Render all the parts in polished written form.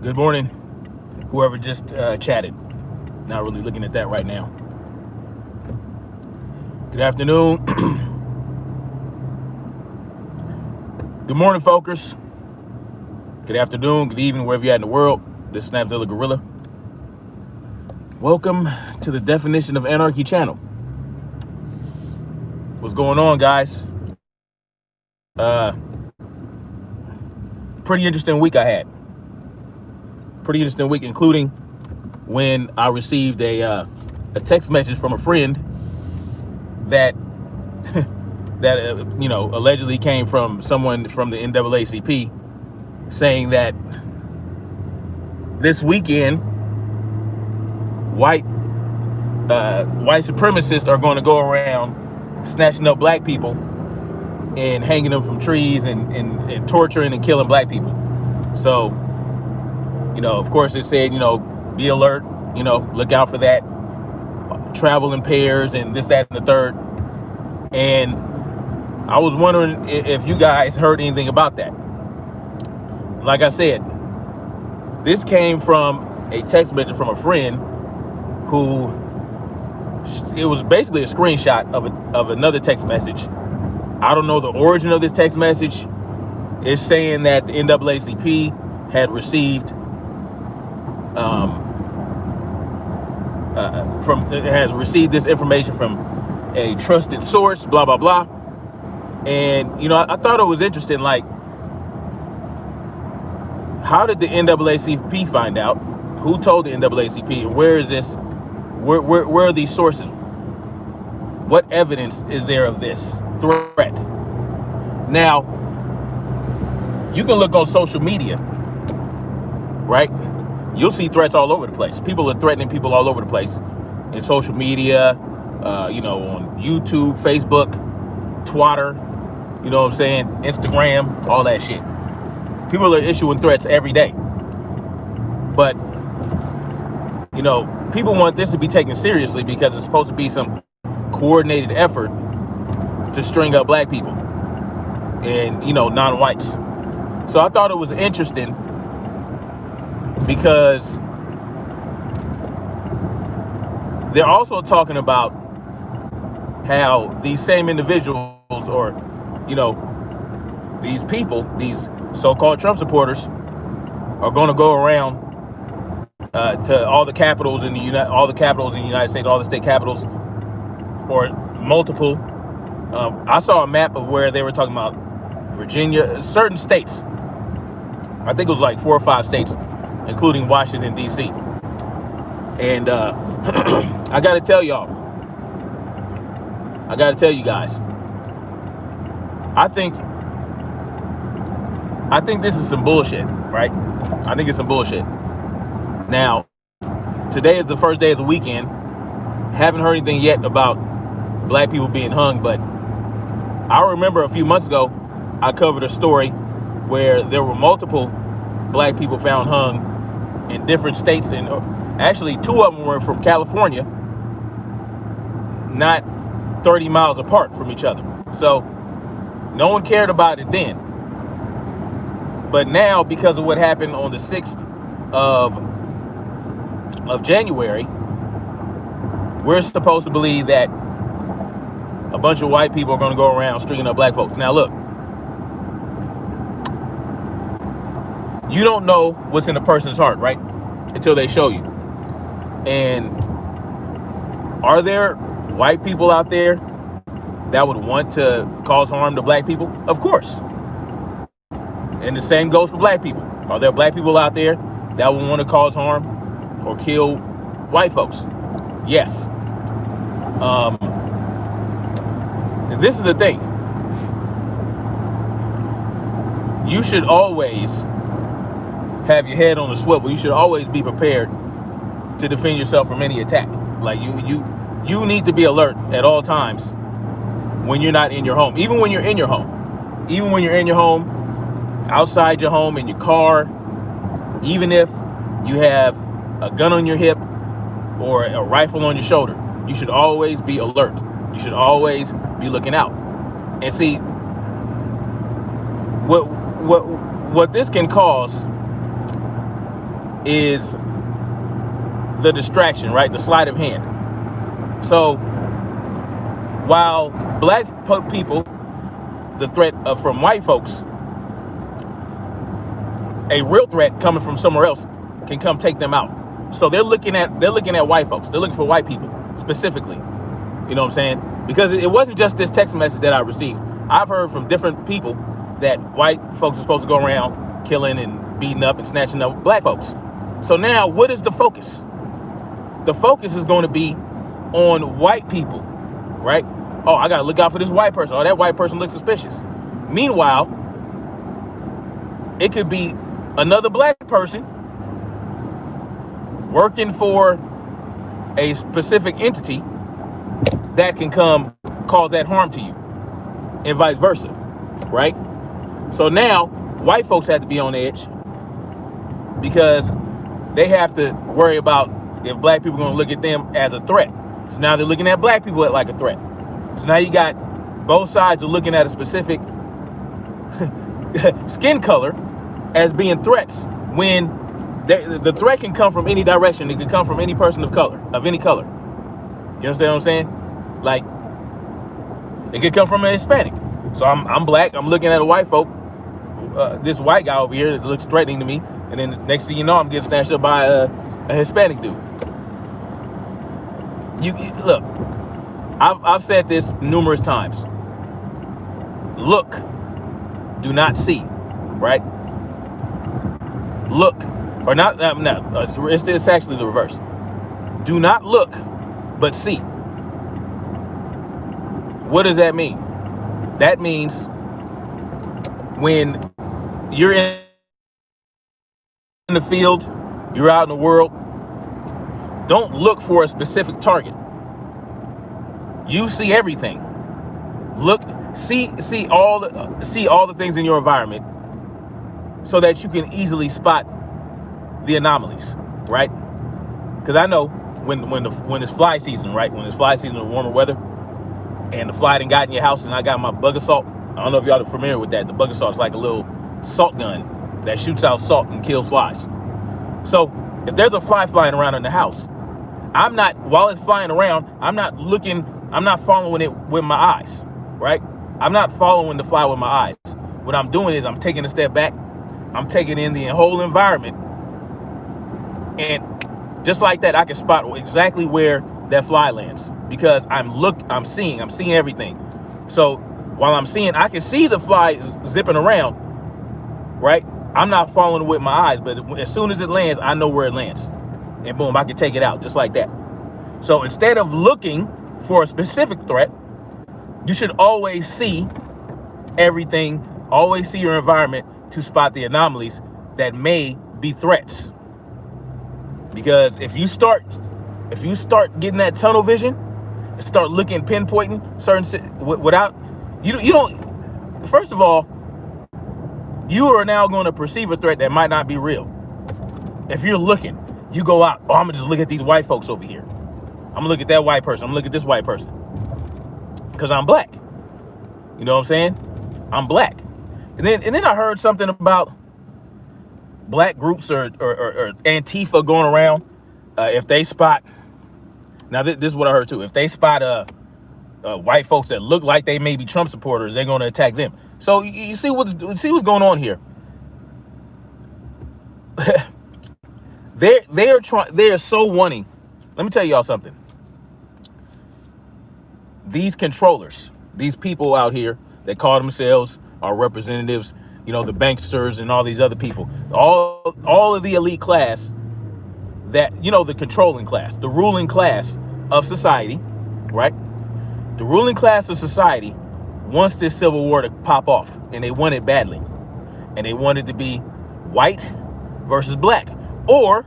Good morning, whoever just chatted. Not really looking at that right now. Good afternoon. Good morning, folkers. Good afternoon, good evening, wherever you're at in the world. This is Snapzilla Gorilla. Welcome to the Definition of Anarchy channel. What's going on, guys? Pretty interesting week I had. Pretty interesting week, including when I received a text message from a friend that allegedly came from someone from the NAACP, saying that this weekend white supremacists are going to go around snatching up black people and hanging them from trees and torturing and killing black people. So, of course it said, be alert, look out for that. Travel in pairs and this, that, and the third. And I was wondering if you guys heard anything about that. Like I said, this came from a text message from a friend who, it was basically a screenshot of another text message. I don't know the origin of this text message. It's saying that the NAACP had received this information from a trusted source, blah blah blah. And I thought it was interesting, like, how did the NAACP find out? Who told the NAACP? And where is this? Where are these sources? What evidence is there of this threat? Now, you can look on social media, right? You'll see threats all over the place. People are threatening people all over the place in social media, on YouTube, Facebook, Twitter, Instagram, all that shit. People are issuing threats every day. But, people want this to be taken seriously because it's supposed to be some coordinated effort to string up black people and, non-whites. So I thought it was interesting because they're also talking about how these same individuals, or, these people, these so-called Trump supporters, are going to go around to all the capitals in the United States, all the state capitals, or multiple. I saw a map of where they were talking about Virginia, certain states. I think it was like 4 or 5 states, including Washington, D.C. And I got to tell you guys, I think this is some bullshit, right? I think it's some bullshit. Now, today is the first day of the weekend. Haven't heard anything yet about black people being hung, but I remember a few months ago, I covered a story where there were multiple black people found hung in different states, and actually 2 of them were from California, not 30 miles apart from each other. So no one cared about it then. But now, because of what happened on the 6th of January, we're supposed to believe that a bunch of white people are going to go around stringing up black folks. Now, look, you don't know what's in a person's heart, right? Until they show you. And are there white people out there that would want to cause harm to black people? Of course. And the same goes for black people. Are there black people out there that would want to cause harm or kill white folks? Yes. And this is the thing. You should always have your head on a swivel. You should always be prepared to defend yourself from any attack. Like you need to be alert at all times when you're not in your home. Even when you're in your home. Even when you're in your home, outside your home, in your car, even if you have a gun on your hip or a rifle on your shoulder, you should always be alert. You should always be looking out. And see, what this can cause is the distraction, right? The sleight of hand. So while black people, the threat from white folks, a real threat coming from somewhere else can come take them out. So they're looking at white folks. They're looking for white people specifically. You know what I'm saying? Because it wasn't just this text message that I received. I've heard from different people that white folks are supposed to go around killing and beating up and snatching up black folks. So now, what is the focus? The focus is going to be on white people, right? Oh, I got to look out for this white person. Oh, that white person looks suspicious. Meanwhile, it could be another black person working for a specific entity that can come cause that harm to you, and vice versa, right? So now white folks have to be on edge because they have to worry about if black people are going to look at them as a threat. So now they're looking at black people like a threat. So now you got both sides are looking at a specific skin color as being threats, when the threat can come from any direction. It can come from any person of color, of any color. You understand what I'm saying? Like, it could come from a Hispanic. So I'm black. I'm looking at a white folk, this white guy over here that looks threatening to me, and then the next thing you know, I'm getting snatched up by a Hispanic dude. You look. I've said this numerous times. Look, do not see, right? Look, or not. It's actually the reverse. Do not look, but see. What does that mean? That means when you're in the field, you're out in the world, don't look for a specific target. You see everything. Look, see all the things in your environment so that you can easily spot the anomalies, right? Because I know when it's fly season, right? When it's fly season, the warmer weather, and the fly done got in your house, and I got my bug assault. I don't know if y'all are familiar with that. The bug assault is like a little salt gun that shoots out salt and kills flies. So if there's a fly flying around in the house, while it's flying around, I'm not following it with my eyes, right? I'm not following the fly with my eyes. What I'm doing is I'm taking a step back. I'm taking in the whole environment. And just like that, I can spot exactly where that fly lands because I'm seeing everything. So while I'm seeing, I can see the fly zipping around, right? I'm not following it with my eyes, but as soon as it lands, I know where it lands. And boom, I can take it out just like that. So instead of looking for a specific threat, you should always see everything, always see your environment to spot the anomalies that may be threats. Because if you start getting that tunnel vision and start looking, pinpointing certain without you don't. First of all, you are now going to perceive a threat that might not be real. If you're looking, you go out. Oh, I'm gonna just look at these white folks over here. I'm gonna look at that white person. I'm gonna look at this white person because I'm black. You know what I'm saying? I'm black. And then I heard something about black groups or Antifa going around. If they spot, now this is what I heard too. If they spot white folks that look like they may be Trump supporters, they're going to attack them. So you see what's going on here. They are so wanting. Let me tell y'all something. These controllers, these people out here that call themselves our representatives, you know, the banksters and all these other people, all of the elite class that, you know, the controlling class, the ruling class of society, right? The ruling class of society wants this civil war to pop off, and they want it badly. And they want it to be white versus black, or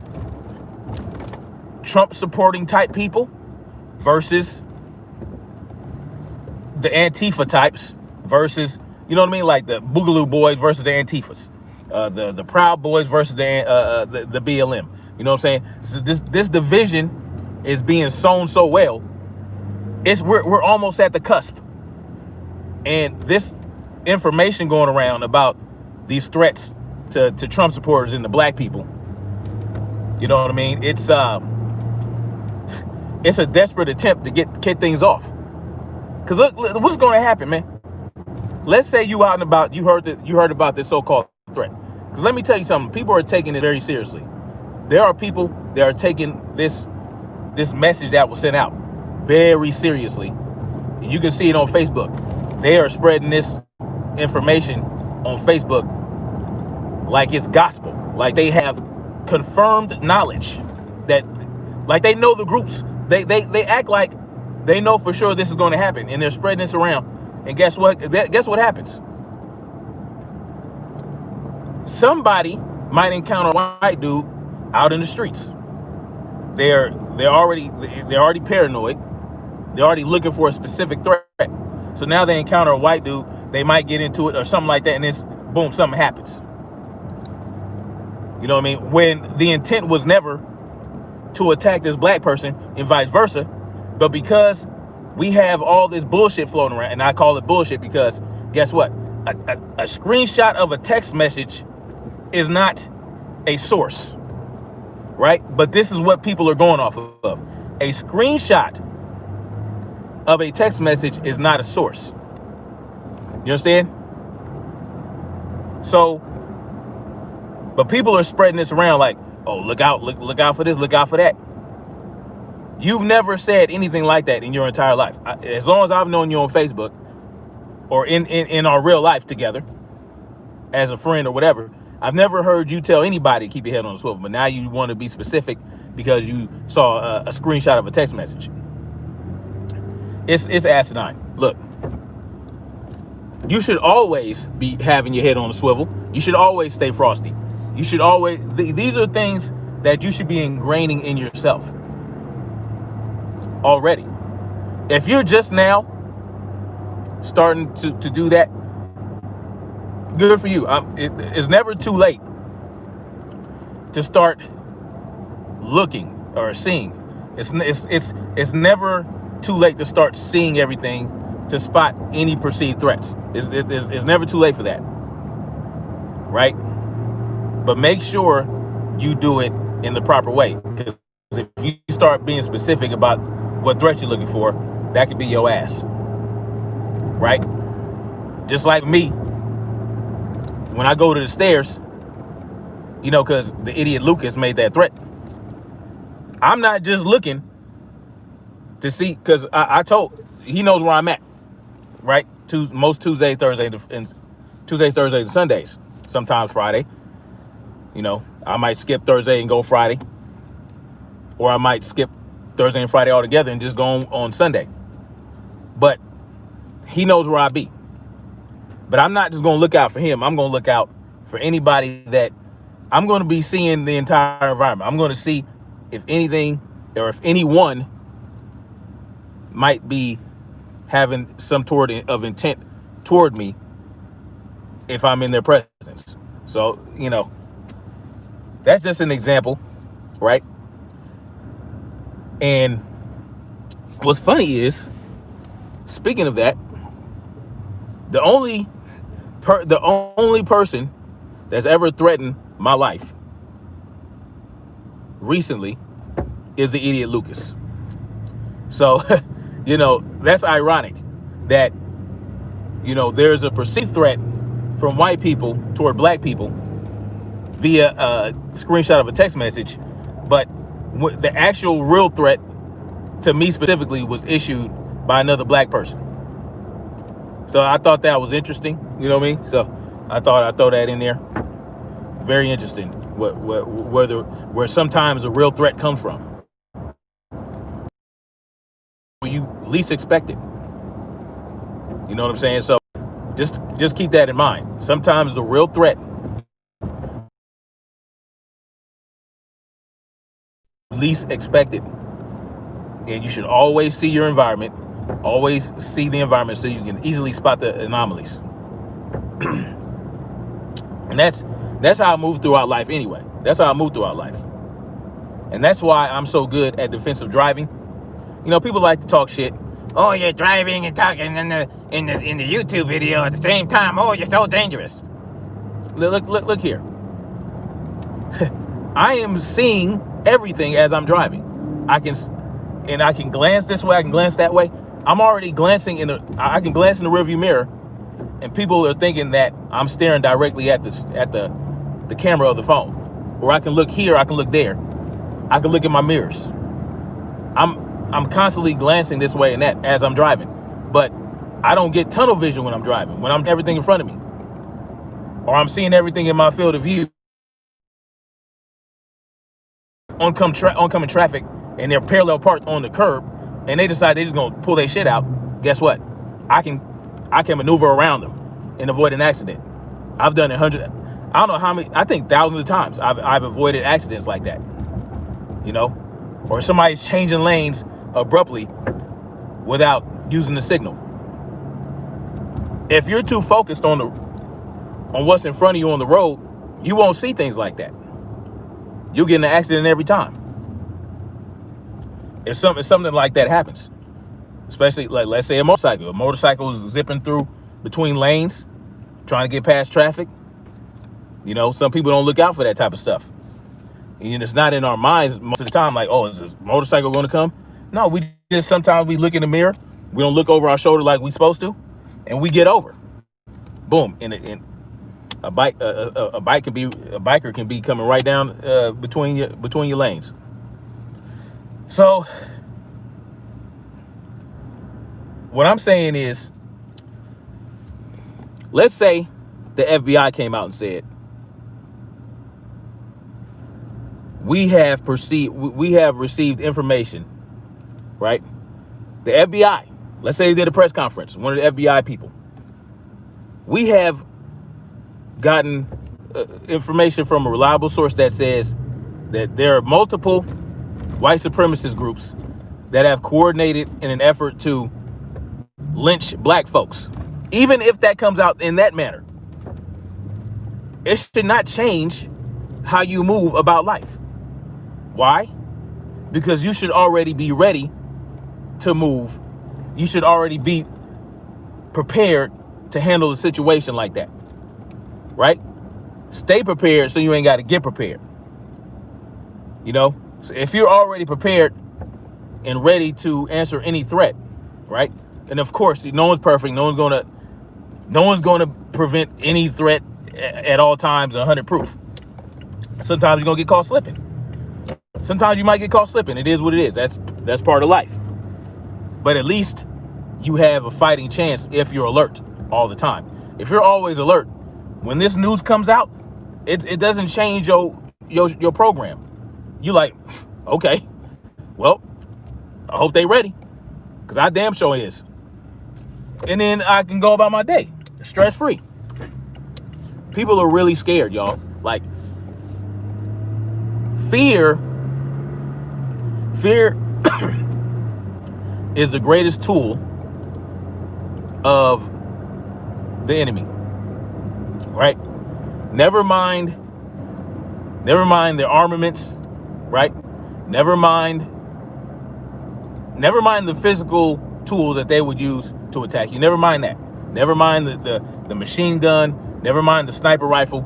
Trump supporting type people versus the Antifa types versus, you know what I mean? Like the Boogaloo boys versus the Antifas, the Proud Boys versus the BLM. You know what I'm saying? So this division is being sown so well. We're almost at the cusp. And this information going around about these threats to Trump supporters and the black people You know what I mean? It's a desperate attempt to get things off. Cause look what's going to happen, man. Let's say you out and about, you heard about this so-called threat. Cause let me tell you something. People are taking it very seriously. There are people that are taking this message that was sent out very seriously. And you can see it on Facebook. They are spreading this information on Facebook like it's gospel, like they have confirmed knowledge, that like they know the groups. They act like they know for sure this is going to happen, and they're spreading this around. And guess what happens? Somebody might encounter a white dude out in the streets. They're already paranoid. They're already looking for a specific threat. So now they encounter a white dude, they might get into it or something like that, and then boom, something happens. You know what I mean? When the intent was never to attack this black person and vice versa, but because we have all this bullshit floating around, and I call it bullshit because guess what? A screenshot of a text message is not a source, right? But this is what people are going off of. A screenshot of a text message is not a source. You understand? So, but people are spreading this around like, oh, look out for this, look out for that. You've never said anything like that in your entire life. As long as I've known you on Facebook or in our real life together as a friend or whatever, I've never heard you tell anybody to keep your head on the swivel. But now you want to be specific because you saw a screenshot of a text message. It's asinine. Look, you should always be having your head on the swivel. You should always stay frosty. You should always, these are things that you should be ingraining in yourself already. If you're just now starting to do that, good for you. It's never too late to start looking or seeing. It's never too late to start seeing everything, to spot any perceived threats. It's never too late for that, right? But make sure you do it in the proper way, because if you start being specific about what threats you're looking for, that could be your ass, right? Just like me, when I go to the stairs, you know, because the idiot Lucas made that threat, I'm not just looking to see, because I told, he knows where I'm at, right? Most Tuesdays, Thursdays, and Sundays, sometimes Friday. You know, I might skip Thursday and go Friday, or I might skip Thursday and Friday altogether and just go on Sunday. But he knows where I be. But I'm not just going to look out for him. I'm going to look out for anybody that I'm going to be seeing the entire environment. I'm going to see if anything or if anyone might be having some sort of intent toward me if I'm in their presence. So, you know, that's just an example, right? And what's funny is, speaking of that, the only person that's ever threatened my life recently is the idiot Lucas. So, you know, that's ironic that, you know, there's a perceived threat from white people toward black people via a screenshot of a text message, but the actual real threat to me specifically was issued by another black person. So I thought that was interesting, you know what I mean? So I thought I'd throw that in there. Very interesting where sometimes a real threat comes from, where you least expect it. You know what I'm saying? So just keep that in mind. Sometimes the real threat least expected, and you should always see your environment, always see the environment so you can easily spot the anomalies. And that's how I move throughout life anyway. That's how I move throughout life. And that's why I'm so good at defensive driving. You know, people like to talk shit. Oh, you're driving and talking in the YouTube video at the same time. Oh, you're so dangerous. Look here. I am seeing everything as I'm driving. I can glance this way, I can glance that way. I'm already glancing I can glance in the rearview mirror, and people are thinking that I'm staring directly at the camera of the phone. Or I can look here, I can look there. I can look at my mirrors. I'm constantly glancing this way and that as I'm driving. But I don't get tunnel vision when I'm driving, when I'm everything in front of me. Or I'm seeing everything in my field of view. Oncoming traffic, and they're parallel parked on the curb, and they decide they're just gonna pull their shit out. Guess what? I can maneuver around them and avoid an accident. I've done I don't know how many, I think thousands of times I've avoided accidents like that. You know? Or somebody's changing lanes abruptly without using the signal. If you're too focused on what's in front of you on the road, you won't see things like that. You'll get in an accident every time. If something like that happens, especially like, let's say a motorcycle is zipping through between lanes, trying to get past traffic. You know, some people don't look out for that type of stuff. And it's not in our minds most of the time, like, oh, is this motorcycle going to come? No, sometimes we look in the mirror, we don't look over our shoulder like we're supposed to, and we get over. Boom. And a biker can be coming right down between your lanes. So what I'm saying is, let's say the FBI came out and said, we have received information, right? The FBI, let's say they did a press conference, one of the FBI people. We have gotten information from a reliable source that says that there are multiple white supremacist groups that have coordinated in an effort to lynch black folks. Even if that comes out in that manner, it should not change how you move about life. Why? Because you should already be ready to move. You should already be prepared to handle a situation like that, right? Stay prepared so you ain't got to get prepared. You know, so if you're already prepared and ready to answer any threat, right? And of course, no one's perfect. No one's gonna prevent any threat at all times 100 proof. Sometimes you're gonna get caught slipping. Sometimes you might get caught slipping. It is what it is. That's part of life. But at least you have a fighting chance if you're alert all the time. If you're always alert, when this news comes out, it doesn't change your program. You like, okay, well, I hope they ready, because I damn sure is. And then I can go about my day stress free. People are really scared, y'all. Like, fear is the greatest tool of the enemy, right? Never mind their armaments, right? Never mind the physical tools that they would use to attack you. Never mind that. Never mind the machine gun. Never mind the sniper rifle.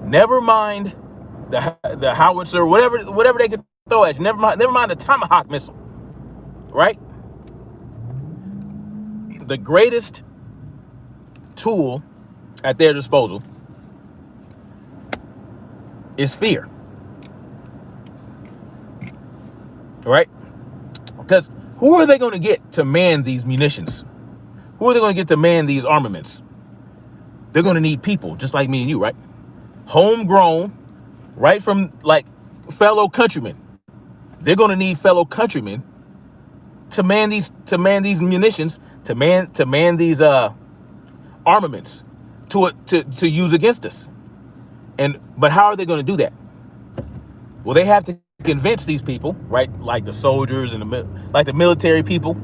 Never mind the howitzer, whatever they could throw at you. Never mind the tomahawk missile, right? The greatest tool at their disposal is fear, right? Because who are they going to get to man these munitions? Who are they going to get to man these armaments? They're going to need people just like me and you, right? Homegrown, right from like fellow countrymen. They're going to need fellow countrymen to man these munitions, to man these armaments to use against us. But how are they going to do that? Well, they have to convince these people, right? Like the soldiers and the military people,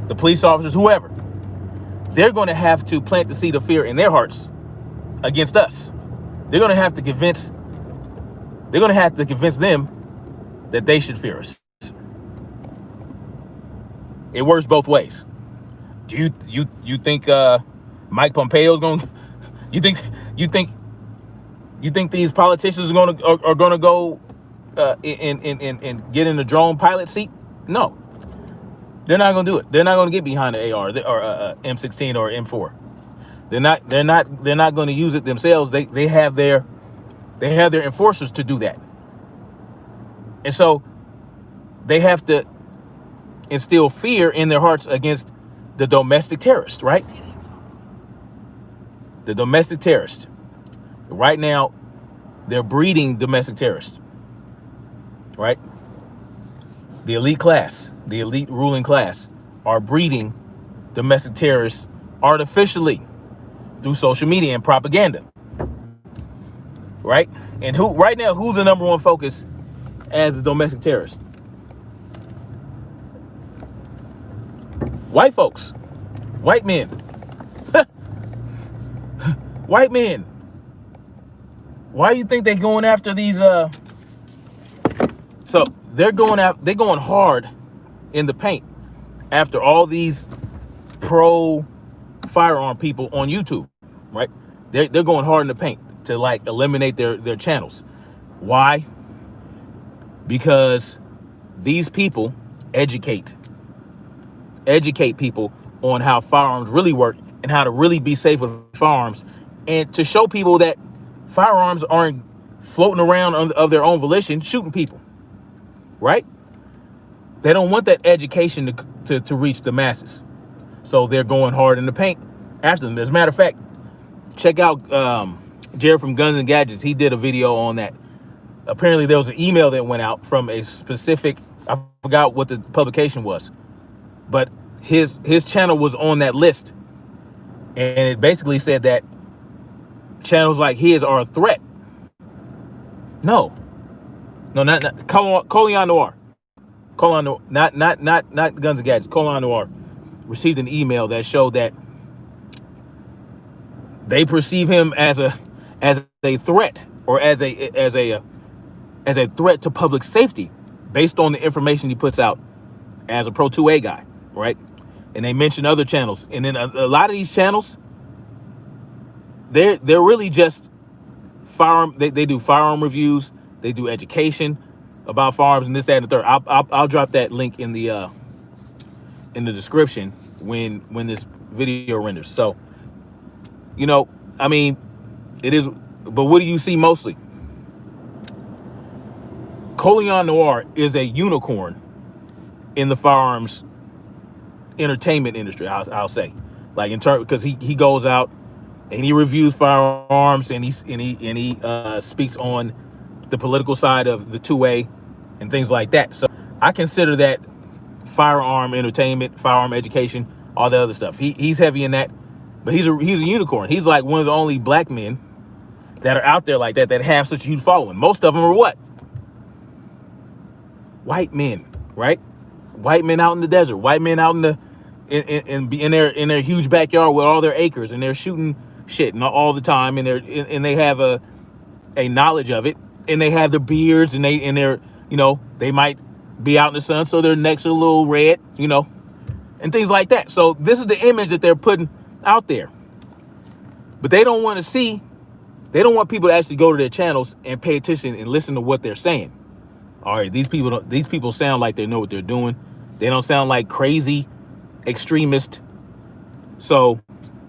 the police officers, whoever. They're going to have to plant the seed of fear in their hearts against us. They're going to have to convince them that they should fear us. It works both ways. Do you think Mike Pompeo's going? You think these politicians are going to go and get in the drone pilot seat? No, they're not going to do it. They're not going to get behind the AR or M16 or M4. They're not going to use it themselves. They have their enforcers to do that. And so they have to instill fear in their hearts against the domestic terrorist, right? The domestic terrorist. Right now, they're breeding domestic terrorists, right? The elite class, the elite ruling class are breeding domestic terrorists artificially through social media and propaganda, right? And right now, who's the number one focus as a domestic terrorist? White folks, white men, white men. Why do you think they're going after these? So they're going hard in the paint after all these pro firearm people on YouTube, right? They're going hard in the paint to like eliminate their channels. Why? Because these people educate people on how firearms really work and how to really be safe with firearms, and to show people that firearms aren't floating around of their own volition shooting people, right? They don't want that education to reach the masses, so they're going hard in the paint after them. As a matter of fact, check out Jared from Guns and Gadgets. He did a video on that. Apparently there was an email that went out from a specific, I forgot what the publication was, but his channel was on that list, and it basically said that channels like his are a threat. No, not Colion Noir. Colion Noir, not Guns and Gadgets. Colion Noir received an email that showed that they perceive him as a threat, or as a threat to public safety based on the information he puts out as a Pro 2A guy, right? And they mention other channels, and then a lot of these channels, they're really just firearm. They do firearm reviews. They do education about firearms and this, that, and the third. I'll drop that link in the description when this video renders. So, you know, I mean, it is. But what do you see mostly? Colion Noir is a unicorn in the firearms entertainment industry. I'll say, like, in turn, because he goes out and he reviews firearms, and he speaks on the political side of the 2A and things like that. So I consider that firearm entertainment, firearm education, all the other stuff. He's heavy in that, but he's a unicorn. He's like one of the only black men that are out there like that have such a huge following. Most of them are what? White men, right? White men out in the desert, white men out in their huge backyard with all their acres, and they're shooting shit all the time, and they have a knowledge of it, and they have their beards, and they're you know, they might be out in the sun, so their necks are a little red, you know, and things like that. So this is the image that they're putting out there, but they don't want to see. They don't want people to actually go to their channels and pay attention and listen to what they're saying. All right, these people sound like they know what they're doing. They don't sound like crazy extremists. So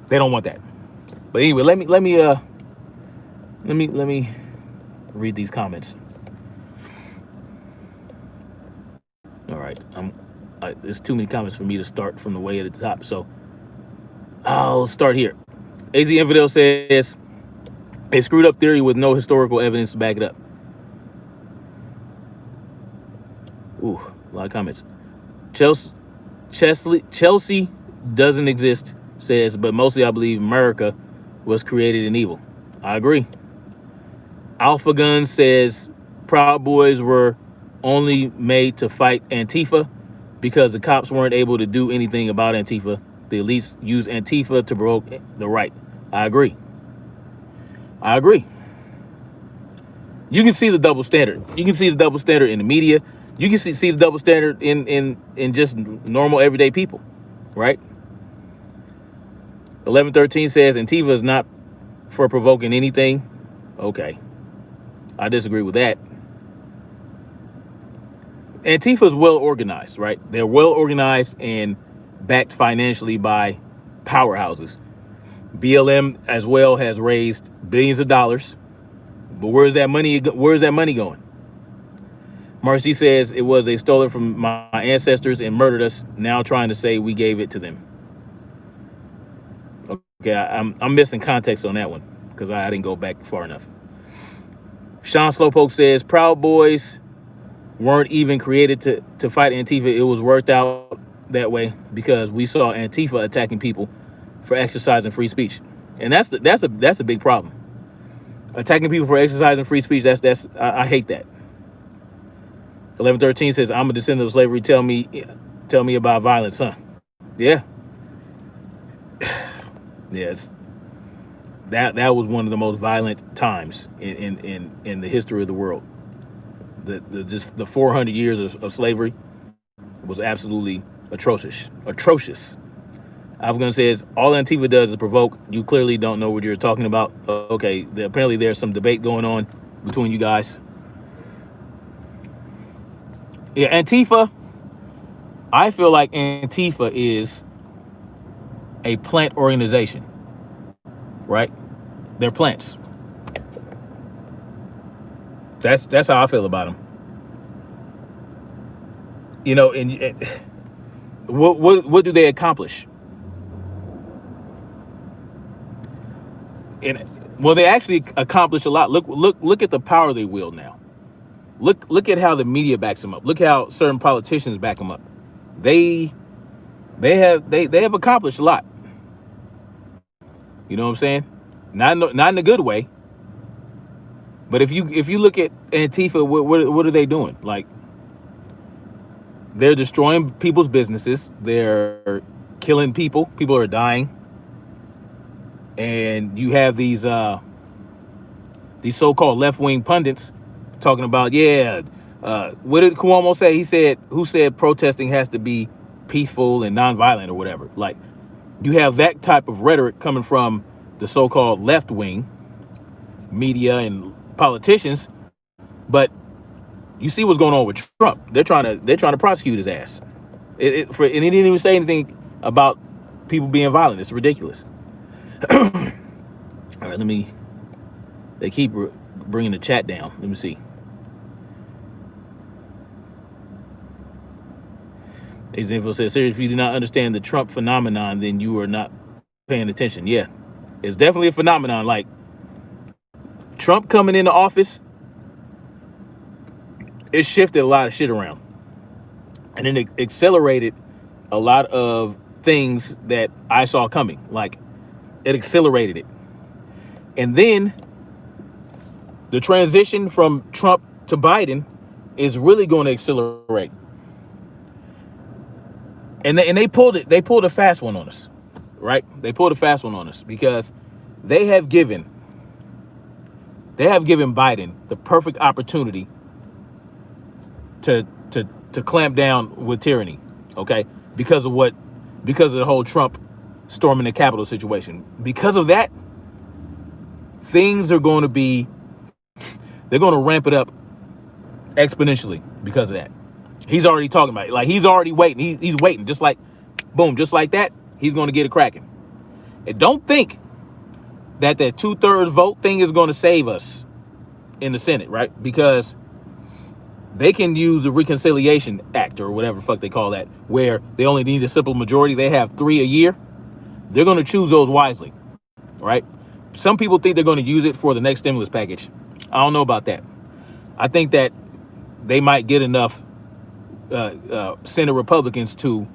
they don't want that. But anyway, let me read these comments. All right, there's too many comments for me to start from the way at the top, so I'll start here. AZ Infidel says, a screwed up theory with no historical evidence to back it up. Ooh, a lot of comments. Chelsea doesn't exist, says, but mostly I believe America was created in evil. I agree. Alpha Gun says Proud Boys were only made to fight Antifa because the cops weren't able to do anything about Antifa. The elites used Antifa to provoke the right. I agree. You can see the double standard. You can see the double standard in the media. You can see the double standard in just normal everyday people, right? 1113 says Antifa is not for provoking anything. Okay, I disagree with that. Antifa is well organized, right? They're well organized and backed financially by powerhouses. BLM as well has raised billions of dollars, but where's that money? Where's that money going? Marcy says it was they stole it from my ancestors and murdered us. Now trying to say we gave it to them. Okay, I'm missing context on that one because I didn't go back far enough. Sean Slowpoke says Proud Boys weren't even created to fight Antifa. It was worked out that way because we saw Antifa attacking people for exercising free speech, and that's a big problem. Attacking people for exercising free speech. I hate that. 1113 says I'm a descendant of slavery. Tell me about violence, huh? Yeah. Yes. That was one of the most violent times in the history of the world. The 400 years of slavery was absolutely atrocious. Afghan says all Antifa does is provoke. You clearly don't know what you're talking about. Okay, apparently there's some debate going on between you guys. Yeah, Antifa. I feel like Antifa is a plant organization, right? They're plants. That's how I feel about them. You know, and what do they accomplish? And well, they actually accomplish a lot. Look at the power they wield now. Look at how the media backs them up. Look how certain politicians back them up. They have accomplished a lot. You know what I'm saying? Not in a good way. But if you look at Antifa, what are they doing? Like, they're destroying people's businesses. They're killing people. People are dying. And you have these so-called left-wing pundits talking about, what did Cuomo say? He said, who said protesting has to be peaceful and nonviolent or whatever? Like, you have that type of rhetoric coming from the so-called left-wing media and politicians, but you see what's going on with Trump. They're trying to prosecute his ass. And he didn't even say anything about people being violent. It's ridiculous. All right, they keep bringing the chat down. Let me see. Example says, "Sir, if you do not understand the Trump phenomenon, then you are not paying attention." Yeah, it's definitely a phenomenon. Like, Trump coming into office, it shifted a lot of shit around, and then it accelerated a lot of things that I saw coming. Like, it accelerated it, and then the transition from Trump to Biden is really going to accelerate. And they pulled a fast one on us, right? They pulled a fast one on us because they have given Biden the perfect opportunity to clamp down with tyranny, okay? Because of the whole Trump storming the Capitol situation. Because of that, things are going to be, they're going to ramp it up exponentially because of that. He's already talking about it. Like, he's already waiting. He's waiting. Just like, boom, just like that, he's going to get it cracking. And don't think that 2/3 vote thing is going to save us in the Senate, right? Because they can use the Reconciliation Act or whatever the fuck they call that, where they only need a simple majority. They have 3 a year. They're going to choose those wisely, right? Some people think they're going to use it for the next stimulus package. I don't know about that. I think that they might get enough Senate Republicans to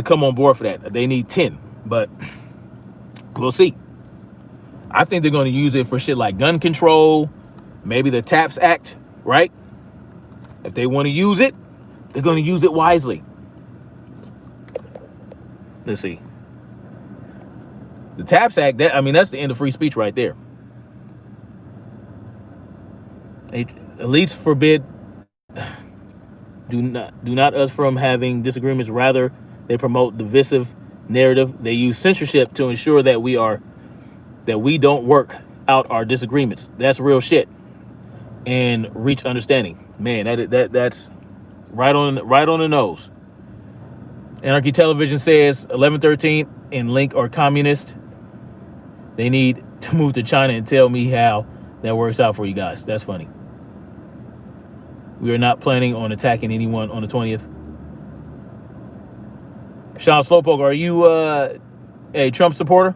come on board for that. They need 10, but we'll see. I think they're going to use it for shit like gun control, maybe the TAPS Act, right? If they want to use it, they're going to use it wisely. Let's see. The TAPS Act, that's the end of free speech right there. Elites forbid do not us from having disagreements. Rather, they promote divisive narrative. They use censorship to ensure that we don't work out our disagreements. That's real shit. And reach understanding. Man, that's Right on the nose. Anarchy Television says 1113 and Link are communist. They need to move to China and tell me how that works out for you guys. That's funny. We are not planning on attacking anyone on the 20th. Sean Slowpoke, are you a Trump supporter?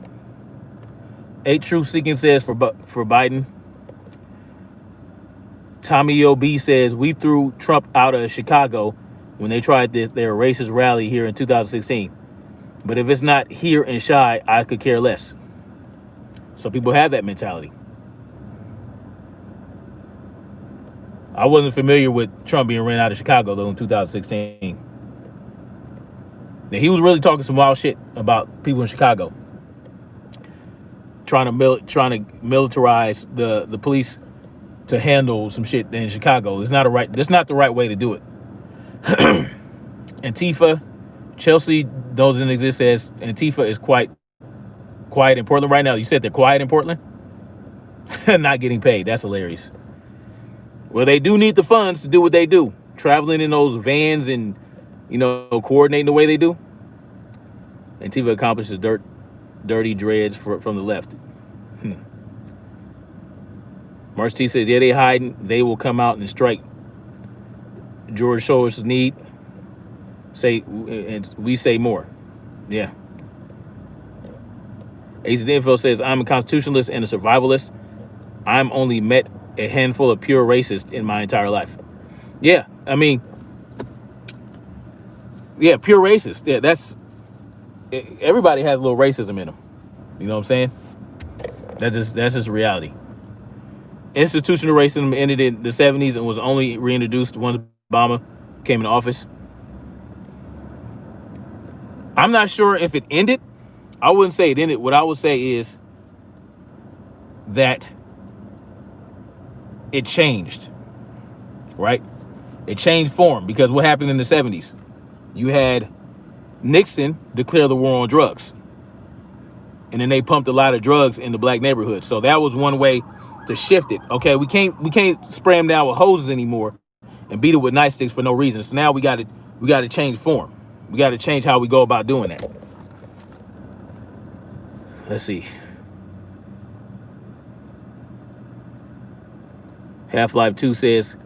8 Truth Seeking says for Biden. Tommy O.B. says we threw Trump out of Chicago when they tried their racist rally here in 2016. But if it's not here in Chi, I could care less. So people have that mentality. I wasn't familiar with Trump being ran out of Chicago, though, in 2016. Now, he was really talking some wild shit about people in Chicago. Trying to militarize the police to handle some shit in Chicago. That's not the right way to do it. Antifa, Chelsea doesn't exist as Antifa is quite quiet in Portland right now. You said they're quiet in Portland? Not getting paid. That's hilarious. Well, they do need the funds to do what they do. Traveling in those vans and, coordinating the way they do. Antifa accomplishes dirty dreads from the left. March T says, yeah, they hiding. They will come out and strike. George Soros need. And we say more. Yeah. Ace of the Info says, I'm a constitutionalist and a survivalist. I'm only met a handful of pure racists in my entire life. Yeah, I mean, yeah, pure racist. Yeah, everybody has a little racism in them. You know what I'm saying? That's just reality. Institutional racism ended in the 70s and was only reintroduced once Obama came into office. I'm not sure if it ended. I wouldn't say it ended. What I would say is that it changed, right? It changed form because what happened in the 70s? You had Nixon declare the war on drugs. And then they pumped a lot of drugs in the black neighborhoods. So that was one way to shift it. Okay, we can't spray them down with hoses anymore and beat it with nightsticks for no reason. So now we got to change form. We got to change how we go about doing that. Let's see. Half-Life 2 says,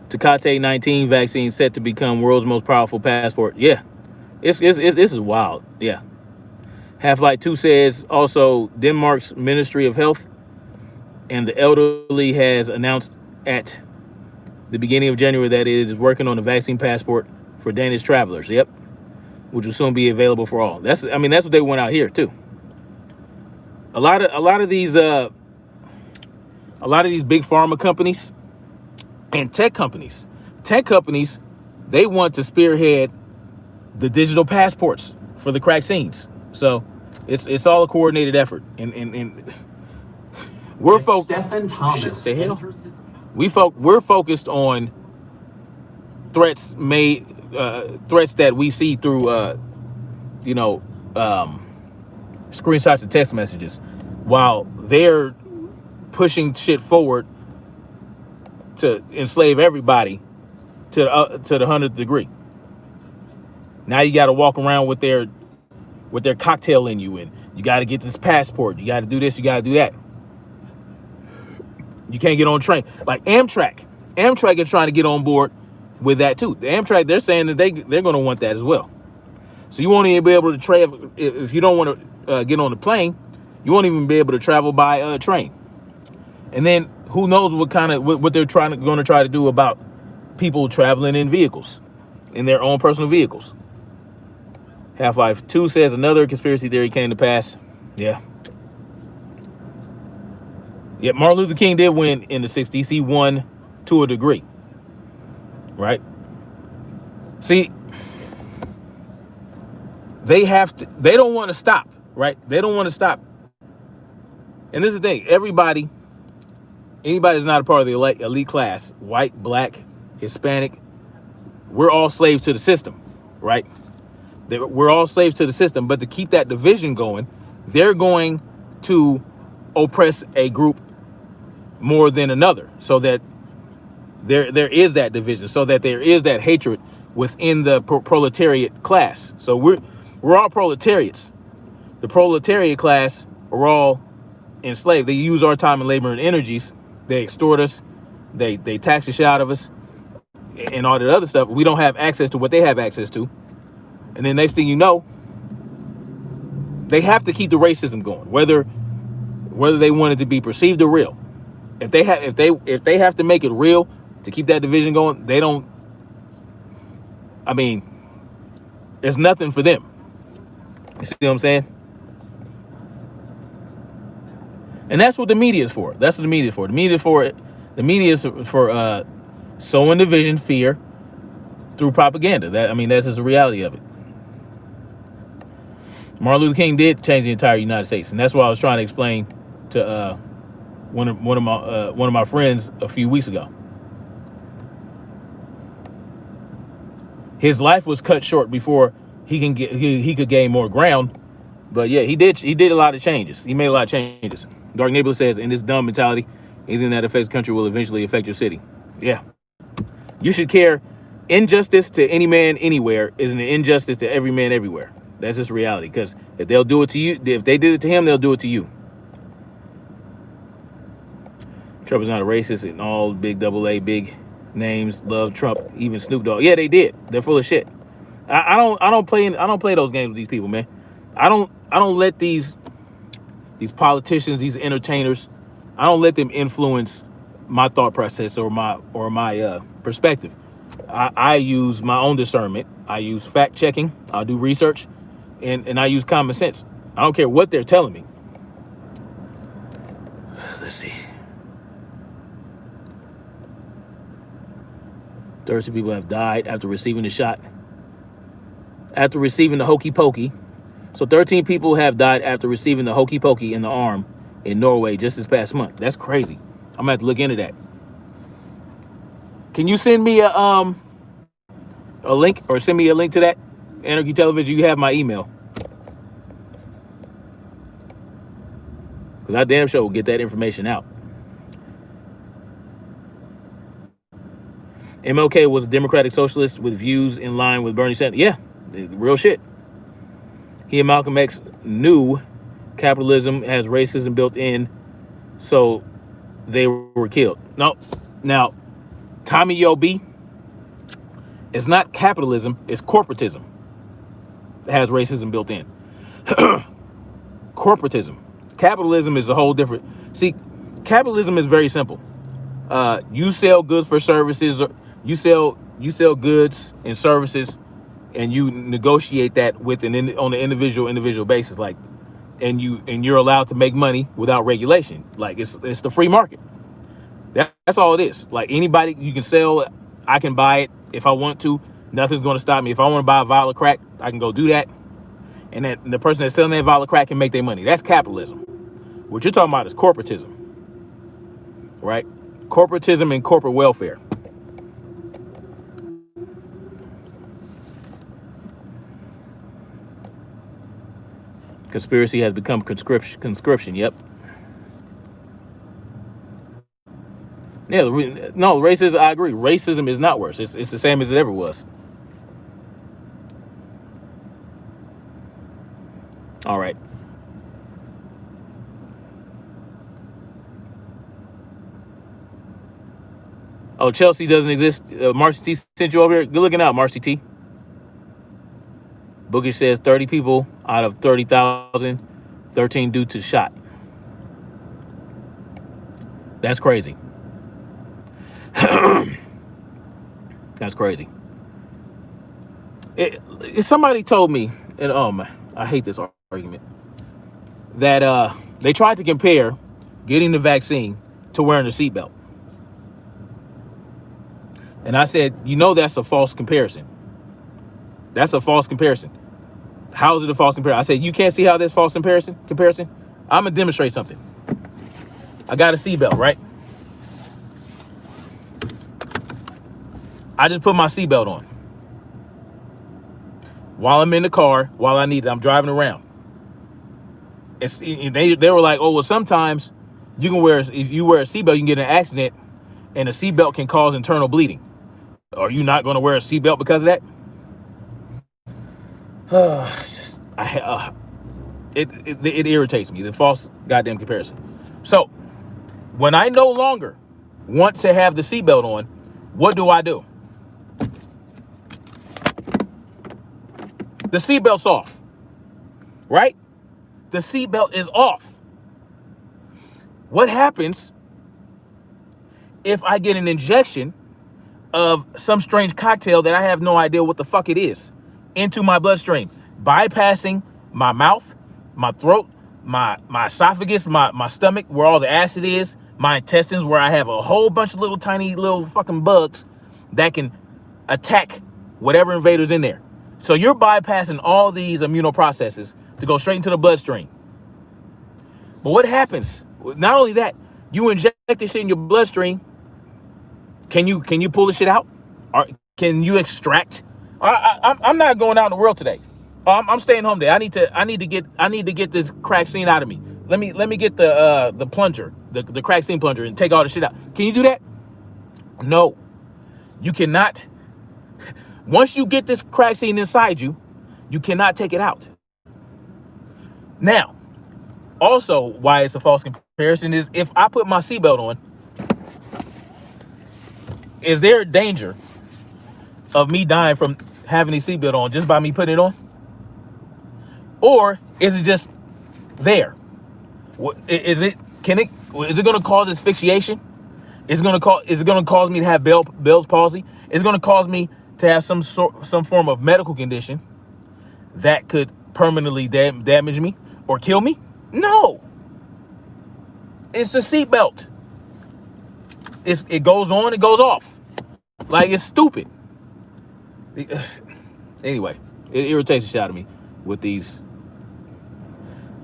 Tecate 19 vaccine set to become world's most powerful passport. Yeah, this is wild. Yeah. Half-Life 2 says also Denmark's Ministry of Health and the Elderly has announced at the beginning of January that it is working on a vaccine passport for Danish travelers. Yep, which will soon be available for all. That's what they want out here too. A lot of these big pharma companies and tech companies, they want to spearhead the digital passports for the crack scenes. So it's all a coordinated effort, and we're focused. Stephen Thomas. The hell? We're focused on threats that we see through screenshots of text messages, while they're pushing shit forward to enslave everybody to the 100th degree. Now you got to walk around with their cocktail in you, and you got to get this passport. You got to do this. You got to do that. You can't get on a train like Amtrak. Amtrak is trying to get on board with that too. The Amtrak, they're saying that they're going to want that as well. So you won't even be able to travel if you don't want to get on the plane. You won't even be able to travel by train. And then who knows what they're going to try to do about people traveling in vehicles, in their own personal vehicles. Half-Life 2 says another conspiracy theory came to pass. Yeah. Yeah, Martin Luther King did win in the 60s. He won to a degree. Right? See, they don't want to stop, right? They don't want to stop. And this is the thing, anybody who's not a part of the elite class, white, black, Hispanic, we're all slaves to the system, right? We're all slaves to the system, but to keep that division going, they're going to oppress a group more than another, so that there is that division, so that there is that hatred within the proletariat class. So we're all proletariats. The proletariat class are all enslaved. They use our time and labor and energies. They extort us. They tax the shit out of us and all that other stuff. We don't have access to what they have access to. And then next thing you know, they have to keep the racism going, whether they want it to be perceived or real. If they have to make it real to keep that division going, they don't. I mean, there's nothing for them. You see what I'm saying? And that's what the media is for. That's what the media is for. The media is for sowing division, fear through propaganda. That's just the reality of it. Martin Luther King did change the entire United States, and that's what I was trying to explain to one of my friends a few weeks ago. His life was cut short before he could gain more ground, but yeah, he did a lot of changes. He made a lot of changes. Dark Neighborhood says, in this dumb mentality, anything that affects the country will eventually affect your city. Yeah, you should care. Injustice to any man anywhere is an injustice to every man everywhere. That's just reality. Because if they'll do it to you, if they did it to him, they'll do it to you. Trump is not a racist, and all big AA big names love Trump, even Snoop Dogg. Yeah, they did. They're full of shit. I don't play those games with these people, man. I don't let these politicians, these entertainers, I don't let them influence my thought process or my perspective. I use my own discernment. I use fact checking. I do research, and I use common sense. I don't care what they're telling me. Let's see. 30 people have died after receiving the shot. After receiving the hokey pokey. So 13 people have died after receiving the hokey pokey in the arm in Norway just this past month. That's crazy. I'm gonna have to look into that. Can you send me a link, or send me a link to that? Anarchy Television, you have my email. Because I damn sure will get that information out. MLK was a democratic socialist with views in line with Bernie Sanders. Yeah, real shit. He and Malcolm X knew capitalism has racism built in, so they were killed. No, now, Tommy Yo B, it's not capitalism, it's corporatism that has racism built in. Corporatism. Capitalism is a whole different. See, capitalism is very simple. You sell goods for services, or you sell goods and services, and you negotiate that with on an individual basis, like, and you're allowed to make money without regulation. Like, it's the free market. That's all it is. Like, anybody, you can sell. I can buy it if I want to. Nothing's going to stop me. If I want to buy a vial of crack, I can go do that. And then the person that's selling that vial of crack can make their money. That's capitalism. What you're talking about is corporatism, right? Corporatism and corporate welfare. Conspiracy has become conscription. Yep. Yeah, no, racism, I agree. Racism is not worse. It's the same as it ever was. All right. Oh, Chelsea doesn't exist. Marcy T sent you over here. Good looking out, Marcy T. Bookish says 30 people out of 30,000, 13 due to shot. That's crazy. That's crazy. Somebody told me, and oh man, I hate this argument, that they tried to compare getting the vaccine to wearing a seatbelt. And I said, that's a false comparison. That's a false comparison. How is it a false comparison? I said, you can't see how that's false comparison? I'm going to demonstrate something. I got a seatbelt, right? I just put my seatbelt on. While I'm in the car, while I need it, I'm driving around. They were like, oh, well, sometimes you can if you wear a seatbelt, you can get in an accident and a seatbelt can cause internal bleeding. Are you not going to wear a seatbelt because of that? It irritates me, the false goddamn comparison. So when I no longer want to have the seatbelt on, what do? The seatbelt's off, right? The seatbelt is off. What happens if I get an injection of some strange cocktail that I have no idea what the fuck it is into my bloodstream, bypassing my mouth, my throat, my esophagus, my stomach, where all the acid is, my intestines, where I have a whole bunch of little tiny little fucking bugs that can attack whatever invader's in there. So you're bypassing all these immunoprocesses to go straight into the bloodstream. But what happens? Not only that, you inject this shit in your bloodstream. Can you pull this shit out? Or can you extract? I'm not going out in the world today. I'm staying home today. I need to get this crack scene out of me. Let me get the plunger, the crack scene plunger, and take all the shit out. Can you do that? No, you cannot. Once you get this crack scene inside you, you cannot take it out. Now, also why it's a false comparison is if I put my seatbelt on, is there a danger of me dying from having the seatbelt on just by me putting it on? Or is it just there? Is it going to cause asphyxiation? Is it going to cause me to have Bell's palsy? Is it going to cause me to have some form of medical condition that could permanently damage me or kill me? No. It's a seatbelt. It goes on, it goes off. Like, it's stupid. Anyway, it irritates the shit out of me with these.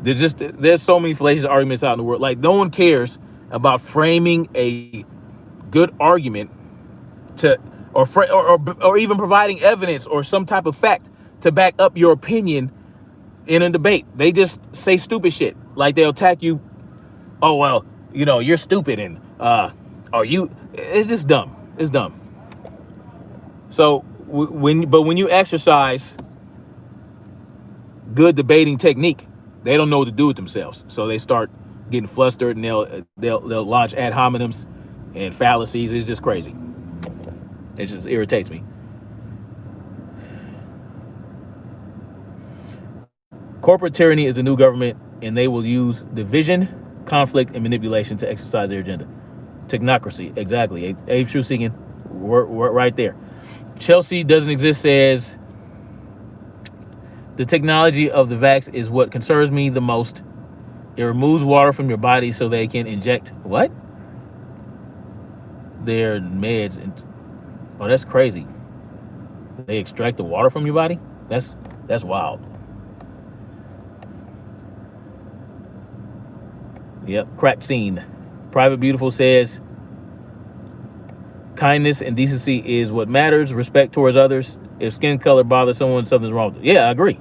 There's so many fallacious arguments out in the world. Like, no one cares about framing a good argument or even providing evidence or some type of fact to back up your opinion in a debate. They just say stupid shit. Like, they'll attack you. Oh, well, you're stupid, and it's just dumb. It's dumb. So when you exercise good debating technique, they don't know what to do with themselves. So they start getting flustered, and they'll launch ad hominems and fallacies. It's just crazy. It just irritates me. Corporate tyranny is the new government, and they will use division, conflict, and manipulation to exercise their agenda. Technocracy, exactly. Abe Truth-seeking, right there. Chelsea doesn't exist says, the technology of the vax is what concerns me the most. It removes water from your body so they can inject what? Their meds. Oh, that's crazy. They extract the water from your body? That's wild. Yep, crack scene. Private Beautiful says, kindness and decency is what matters. Respect towards others. If skin color bothers someone, something's wrong with it. Yeah, I agree.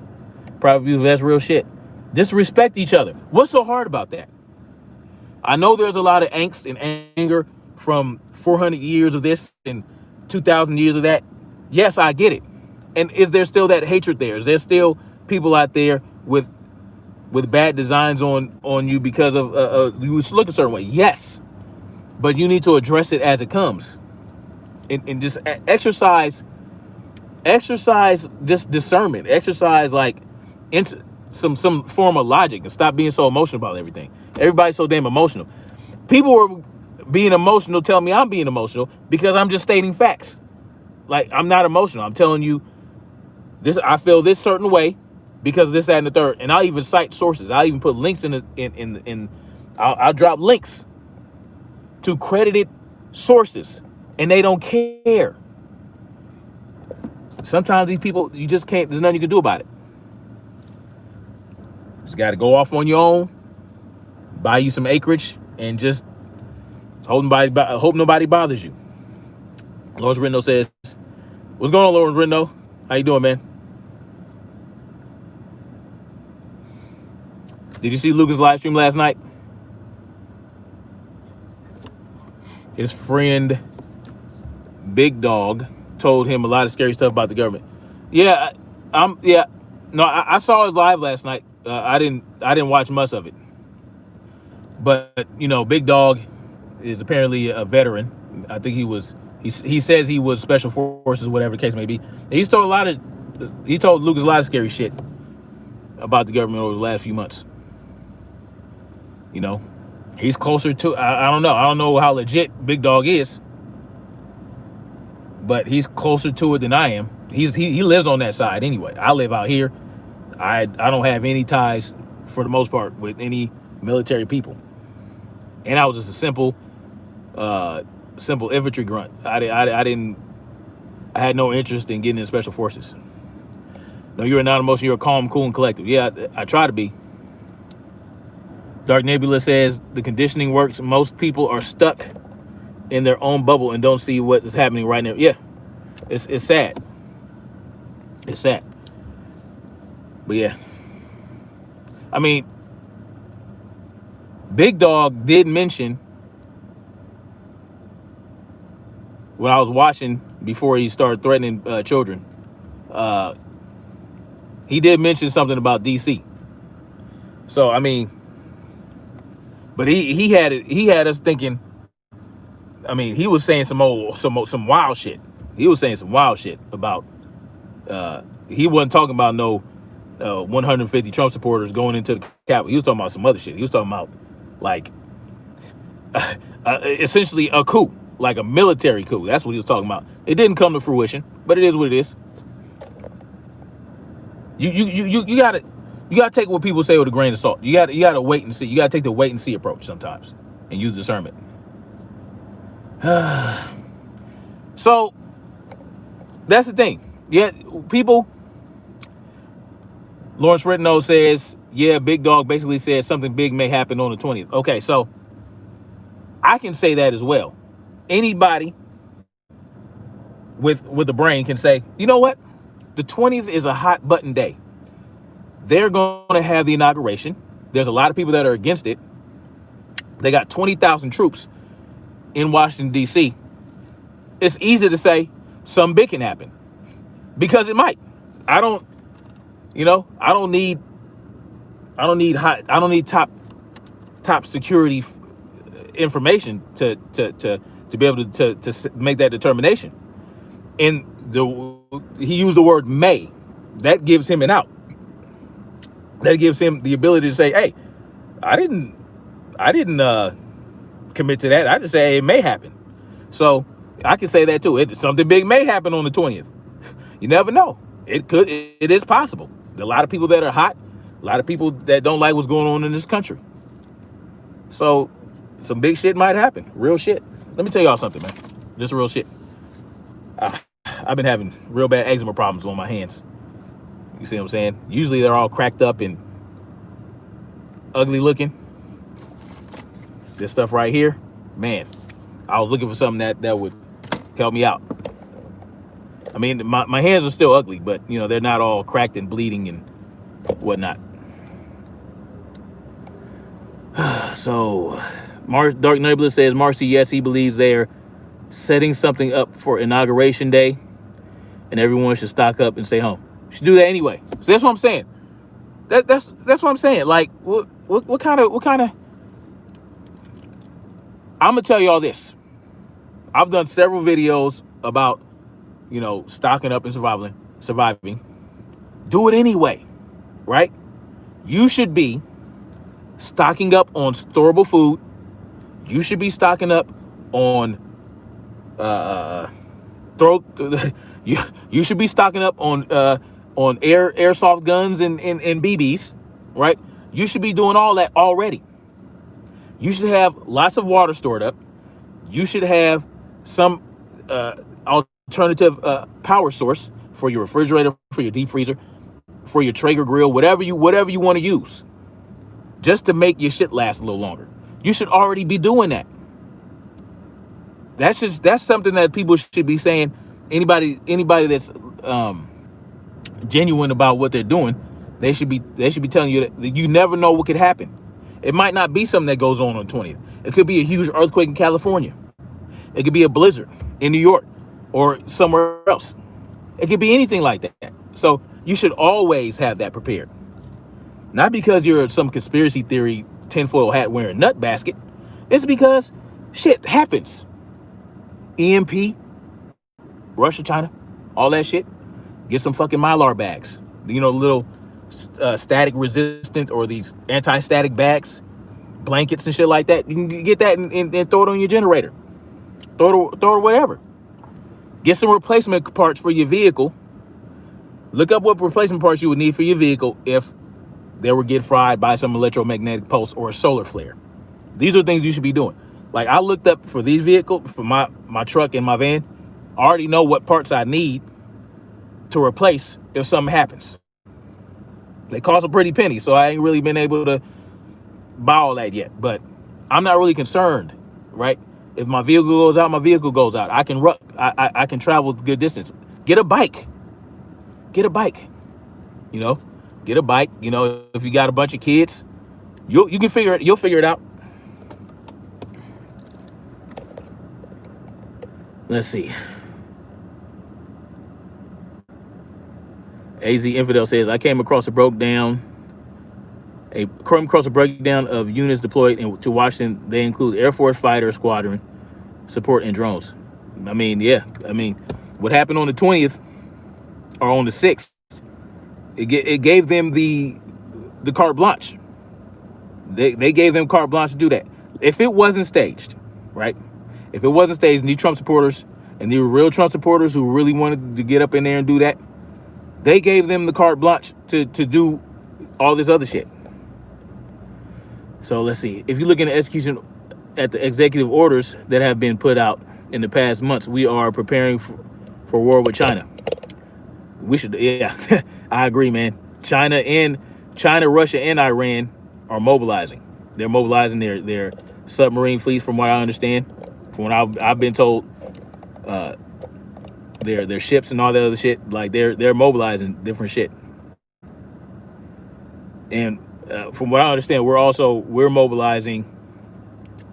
Private Beautiful, that's real shit. Disrespect each other. What's so hard about that? I know there's a lot of angst and anger from 400 years of this and 2,000 years of that. Yes, I get it. And is there still that hatred there? Is there still people out there with bad designs on you because of you look a certain way? Yes. But you need to address it as it comes. And just exercise just discernment. Exercise like into some form of logic and stop being so emotional about everything. Everybody's so damn emotional. People are being emotional, tell me I'm being emotional because I'm just stating facts. Like, I'm not emotional. I'm telling you this. I feel this certain way because of this, that, and the third. And I'll even cite sources. I'll even put links I'll drop links to credited sources, and they don't care. Sometimes these people, you just can't. There's nothing you can do about it. Just got to go off on your own, buy you some acreage, and just hope nobody bothers you. Lawrence Rendo says, what's going on, Lawrence Rendo? How you doing, man? Did you see Lucas' live stream last night? his friend Big Dog told him a lot of scary stuff about the government. Yeah, no, I saw his live last night. I didn't watch much of it, but Big Dog is apparently a veteran. I think he says he was special forces, whatever the case may be. He told Lucas a lot of scary shit about the government over the last few months. He's closer to, I don't know how legit Big Dog is, but he's closer to it than I am. He lives on that side anyway. I live out here. I don't have any ties for the most part with any military people, and I was just a simple infantry grunt. I had no interest in getting in special forces. No, you're not emotional. You're calm, cool, and collective. Yeah, I try to be. Dark Nebula says the conditioning works. Most people are stuck in their own bubble and don't see what is happening right now. Yeah, it's sad. It's sad. But yeah, I mean, Big Dog did mention when I was watching before he started threatening children. He did mention something about DC. So I mean, but he had us thinking. I mean, he was saying some wild shit. He was saying some wild shit about. He wasn't talking about no 150 Trump supporters going into the Capitol. He was talking about some other shit. He was talking about like essentially a coup, like a military coup. That's what he was talking about. It didn't come to fruition, but it is what it is. You gotta take what people say with a grain of salt. You gotta wait and see. You gotta take the wait and see approach sometimes and use discernment. So that's the thing. Yeah, people. Lawrence Rittenhouse says, yeah, Big Dog basically said something big may happen on the 20th. Okay, so I can say that as well. Anybody with a brain can say, you know what? The 20th is a hot button day. They're going to have the inauguration. There's a lot of people that are against it. They got 20,000 troops in Washington, D.C. It's easy to say something big can happen because it might. I don't need top security information to be able to make that determination. And he used the word may. That gives him an out. That gives him the ability to say, hey, I didn't commit to that. I just say it may happen. So I can say that too. Something big may happen on the 20th. You never know. It is possible. There are a lot of people that are hot, a lot of people that don't like what's going on in this country. So some big shit might happen. Real shit. Let me tell y'all something, man. Just real shit. I've been having real bad eczema problems on my hands. You see what I'm saying? Usually they're all cracked up and ugly looking. This stuff right here, man, I was looking for something that would help me out. I mean, my hands are still ugly, but, they're not all cracked and bleeding and whatnot. So, Dark Nebula says, Marcy, yes, he believes they're setting something up for Inauguration Day, and everyone should stock up and stay home. Should do that anyway. So that's what I'm saying. That's what I'm saying. Like, what kind of? I'm gonna tell y'all this. I've done several videos about, stocking up and surviving. Do it anyway, right? You should be stocking up on storable food. You should be stocking up on you should be stocking up on airsoft guns and BBs, right? You should be doing all that already. You should have lots of water stored up. You should have some alternative power source for your refrigerator, for your deep freezer, for your Traeger grill, whatever you want to use, just to make your shit last a little longer. You should already be doing that. That's something that people should be saying. Anybody that's genuine about what they're doing, they should be telling you that you never know what could happen. It might not be something that goes on the 20th. It could be a huge earthquake in California. It could be a blizzard in New York or somewhere else. It could be anything like that. So you should always have that prepared. Not because you're some conspiracy theory tinfoil hat wearing nut basket. It's because shit happens. EMP, Russia, China, all that shit. Get some fucking Mylar bags. You know, little static resistant or these anti-static bags, blankets and shit like that. You can get that and throw it on your generator. Throw it whatever. Get some replacement parts for your vehicle. Look up what replacement parts you would need for your vehicle if they were get fried by some electromagnetic pulse or a solar flare. These are things you should be doing. Like I looked up for these vehicles, for my truck and my van. I already know what parts I need to replace if something happens. They cost a pretty penny, so I ain't really been able to buy all that yet. But I'm not really concerned, right? If my vehicle goes out, my vehicle goes out. I can I can travel good distance. Get a bike. Get a bike. You know, get a bike. You know, if you got a bunch of kids, you can figure it. You'll figure it out. Let's see. AZ Infidel says, I came across a breakdown of units deployed to Washington. They include Air Force fighter squadron support and drones. I mean, yeah. I mean, what happened on the 20th or on the 6th, it gave them the carte blanche. They gave them carte blanche to do that. If it wasn't staged, right? If it wasn't staged, and these Trump supporters, and they were real Trump supporters who really wanted to get up in there and do that, they gave them the carte blanche to do all this other shit. So let's see. If you look at the execution at the executive orders that have been put out in the past months, we are preparing for war with China. We should, yeah, I agree, man. China, Russia, and Iran are mobilizing. They're mobilizing their submarine fleets, from what I understand, from what I've been told. Their ships and all that other shit, like they're mobilizing different shit. And from what I understand, we're mobilizing,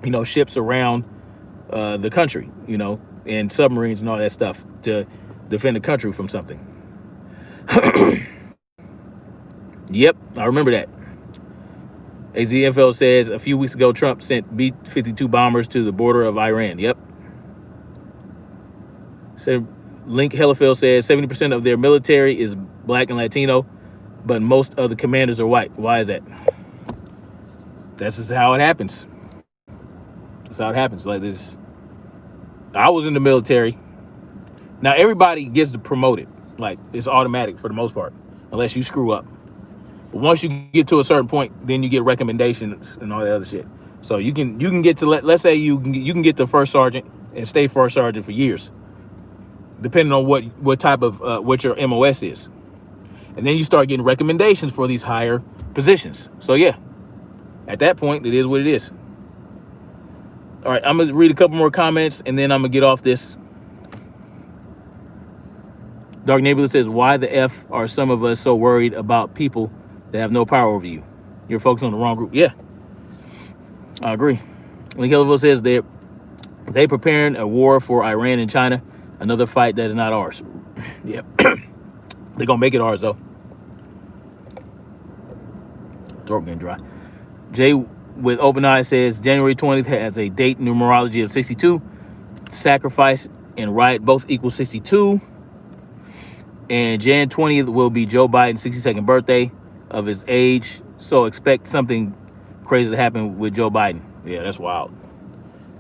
you know, ships around the country, you know, and submarines and all that stuff to defend the country from something. Yep, I remember that. AZFL says a few weeks ago, Trump sent B-52 bombers to the border of Iran. Yep. So Link Hellifield says 70% of their military is black and Latino, but most of the commanders are white. Why is that? That's just how it happens. That's how it happens. Like this. I was in the military. Now everybody gets promoted. Like it's automatic for the most part, unless you screw up. But once you get to a certain point, then you get recommendations and all that other shit. So you can get to let's say you can get to first sergeant and stay first sergeant for years, depending on what type of what your MOS is, and then you start getting recommendations for these higher positions. So yeah, at that point, it is what it is. All right, I'm gonna read a couple more comments and then I'm gonna get off this. Dark Neighborhood says, why the F are some of us so worried about people that have no power over you? You're focused on the wrong group. Yeah, I agree. Link Hellifield says they preparing a war for Iran and China, another fight that is not ours. Yep. They're gonna make it ours though. Throat getting dry. Jay with open eyes says January 20th has a date numerology of 62. Sacrifice and riot both equal 62. And Jan 20th will be Joe Biden's 62nd birthday of his age. So expect something crazy to happen with Joe Biden. Yeah, that's wild.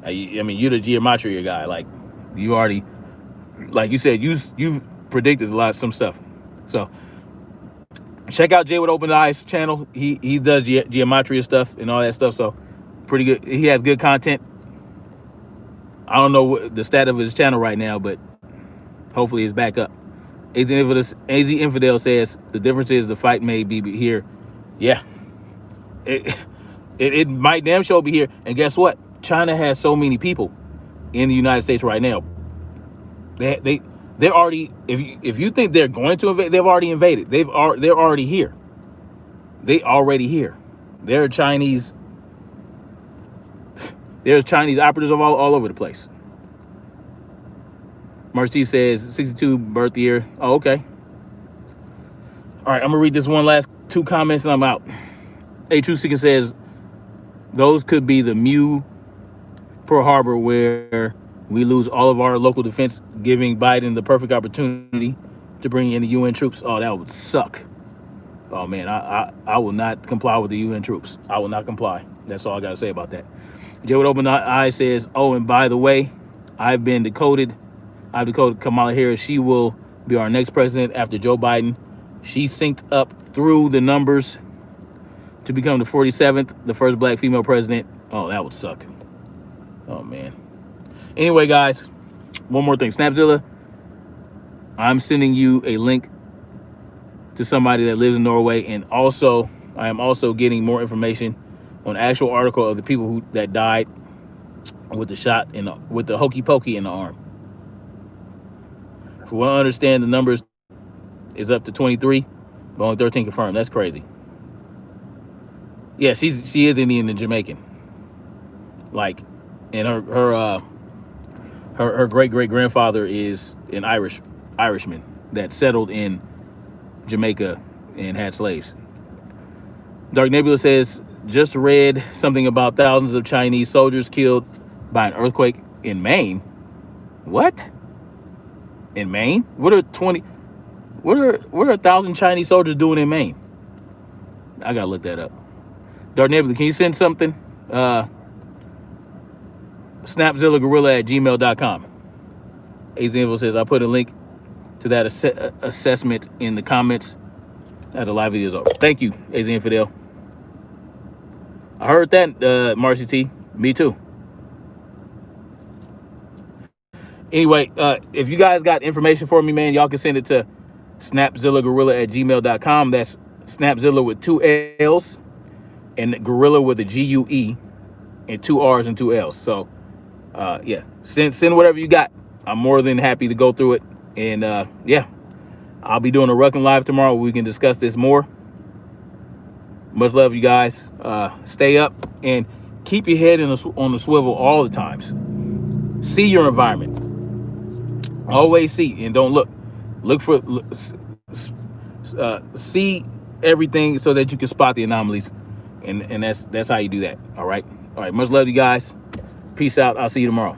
I mean, you're the geometry guy. Like, you already, like you said, you've predicted some stuff. So check out Jay with Open Eyes channel. He does geometry stuff and all that stuff. So pretty good. He has good content. I don't know what the stat of his channel right now, but hopefully it's back up. AZ Infidel says the difference is the fight may be here. Yeah, it might damn sure be here. And guess what? China has so many people in the United States right now. They're already, if you think they're going to invade, they've already invaded. They're already here. They already here. There are Chinese. There's Chinese operatives all over the place. Marcy says 62 birth year. Oh, okay. All right, I'm gonna read this one last 2 comments and I'm out. A True Seeker says those could be the Pearl Harbor, where we lose all of our local defense, giving Biden the perfect opportunity to bring in the UN troops. Oh, that would suck. Oh man, I will not comply with the UN troops. I will not comply. That's all I gotta say about that. Joe with open eyes says, oh, and by the way, I've decoded Kamala Harris. She will be our next president after Joe Biden. She synced up through the numbers to become the 47th, the first black female president. Oh, that would suck. Oh man. Anyway, guys, one more thing. Snapzilla, I'm sending you a link to somebody that lives in Norway, and also I am also getting more information on actual article of the people that died with the shot with the hokey pokey in the arm. For what I understand, the numbers is up to 23, but only 13 confirmed. That's crazy. Yeah, she is Indian and Jamaican. Like, and her great grandfather is an Irishman that settled in Jamaica and had slaves. Dark Nebula says, just read something about thousands of Chinese soldiers killed by an earthquake in Maine. What? In Maine? What are 1,000 Chinese soldiers doing in Maine? I gotta look that up. Dark Nebula, can you send something? snapzillagorilla@gmail.com. AZinfo says, I put a link to that assessment in the comments as the live video is over. Thank you, AZ Infidel. I heard that, Marcy T. Me too. Anyway, if you guys got information for me, man, y'all can send it to snapzillagorilla@gmail.com. That's Snapzilla with 2 L's and gorilla with a GUE and 2 R's and 2 L's. So, yeah, send whatever you got. I'm more than happy to go through it. And, yeah, I'll be doing a Ruckin' Live tomorrow where we can discuss this more. Much love, you guys. Stay up and keep your head on the swivel all the times. See your environment. Always see and don't look. See everything so that you can spot the anomalies, and that's how you do that. All right. Much love, you guys. Peace out. I'll see you tomorrow.